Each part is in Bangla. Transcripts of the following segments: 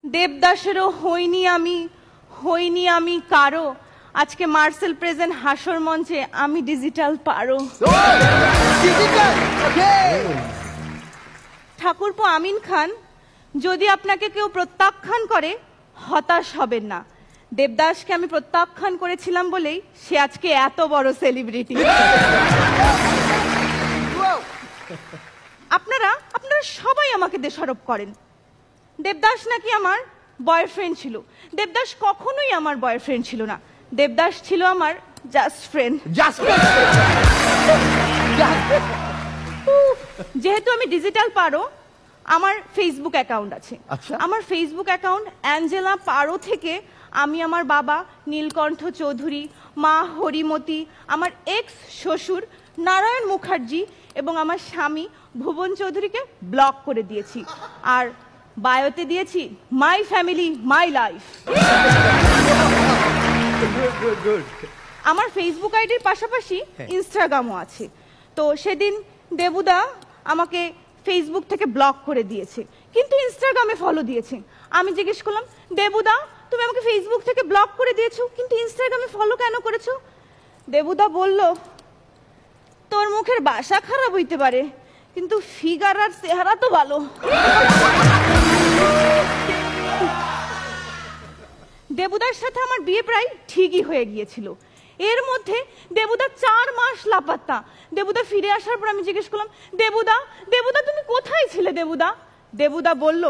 দেবদাসেরও হইনি আমি কারো, আজকে মার্সেল প্রেজেন্ট হাসর মঞ্চে আমি ডিজিটাল পারো। ঠাকুরপো আমিন খান, যদি আপনাকে কেউ প্রত্যাখ্যান করে হতাশ হবেন না। দেবদাসকে আমি প্রত্যাখ্যান করেছিলাম বলেই সে আজকে এত বড় সেলিব্রিটি। আপনারা সবাই আমাকে দোষারোপ করেন দেবদাস নাকি আমার বয়ফ্রেন্ড ছিল। দেবদাস কখনোই আমার বয়ফ্রেন্ড ছিল না, দেবদাস ছিল আমার জাস্ট ফ্রেন্ড। যেহেতু আমি ডিজিটাল পারো, আমার ফেসবুক অ্যাকাউন্ট আছে। আমার ফেসবুক অ্যাকাউন্ট অ্যাঞ্জেলা পারো থেকে আমি আমার বাবা নীলকণ্ঠ চৌধুরী, মা হরিমতি, আমার এক্স শ্বশুর নারায়ণ মুখার্জি এবং আমার স্বামী ভুবন চৌধুরীকে ব্লক করে দিয়েছি। আর বায়োতে দিয়েছি মাই ফ্যামিলি মাই লাইফ। আমার ফেসবুক আইডির পাশাপাশি ইনস্টাগ্রামও আছে। তো সেদিন দেবুদা আমাকে ফেসবুক থেকে ব্লক করে দিয়েছে, কিন্তু ইনস্টাগ্রামে ফলো দিয়েছে। আমি জিজ্ঞেস করলাম, দেবুদা তুমি আমাকে ফেসবুক থেকে ব্লক করে দিয়েছো, কিন্তু ইনস্টাগ্রামে ফলো কেন করেছো? দেবুদা বলল, তোর মুখের ভাষা খারাপ হইতে পারে, কিন্তু ফিগার আর চেহারা তো ভালো। দেবুদার সাথে আমার বিয়ে প্রায় ঠিকই হয়ে গিয়েছিল। এর মধ্যে দেবুদা 4 মাস লাপাত্তা। দেবুদা ফিরে আসার পর আমি জিজ্ঞেস করলাম, দেবুদা তুমি কোথায় ছিলে? দেবুদা বলল,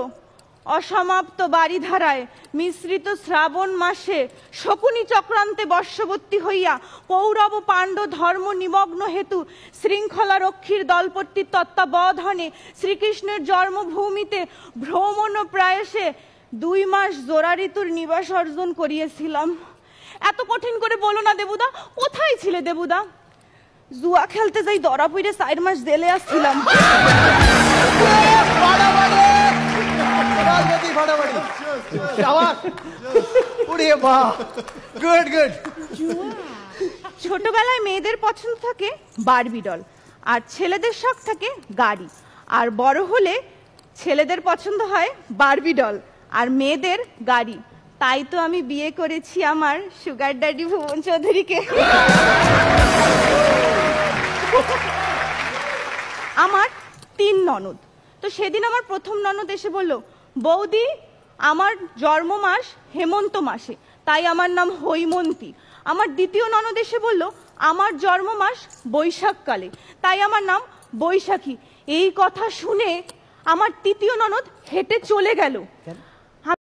অসমাপ্ত বাড়িধারায় মিশ্রিত শ্রাবণ মাসে শকুনি চক্রান্তে বর্ষবর্তী হইয়া কৌরব পাণ্ড ধর্ম নিমগ্ন হেতু শৃঙ্খলা রক্ষীর দলপট্টির তত্ত্বাবধানে শ্রীকৃষ্ণের জন্মভূমিতে ভ্রমণ প্রায়সে 2 মাস জোড়া ঋতুর নিবাস অর্জন করিয়েছিলাম। এত কঠিন করে বলো না দেবুদা, কোথায় ছিলে দেবুদা? জুয়া খেলতে যাই ধরা পড়ে 4 মাস জেলে আসছিলাম। ছোটবেলায় মেয়েদের পছন্দ থাকে বারবি ডল, আর ছেলেদের শখ থাকে গাড়ি। আর বড় হলে ছেলেদের পছন্দ হয় বারবি ডল আর মেয়েদের গাড়ি। তাই তো আমি বিয়ে করেছি আমার সুগার ড্যাডি ভুবন চৌধুরীকে। আমার 3 ননদ। তো সেদিন আমার প্রথম ননদ এসে বলল, বৌদি আমার জন্ম মাস হেমন্ত মাসে, তাই আমার নাম হৈমন্তী। আমার দ্বিতীয় ননদ এসে বলল, আমার জন্ম মাস বৈশাখকালে, তাই আমার নাম বৈশাখী। এই কথা শুনে আমার তৃতীয় ননদ হেঁটে চলে গেল।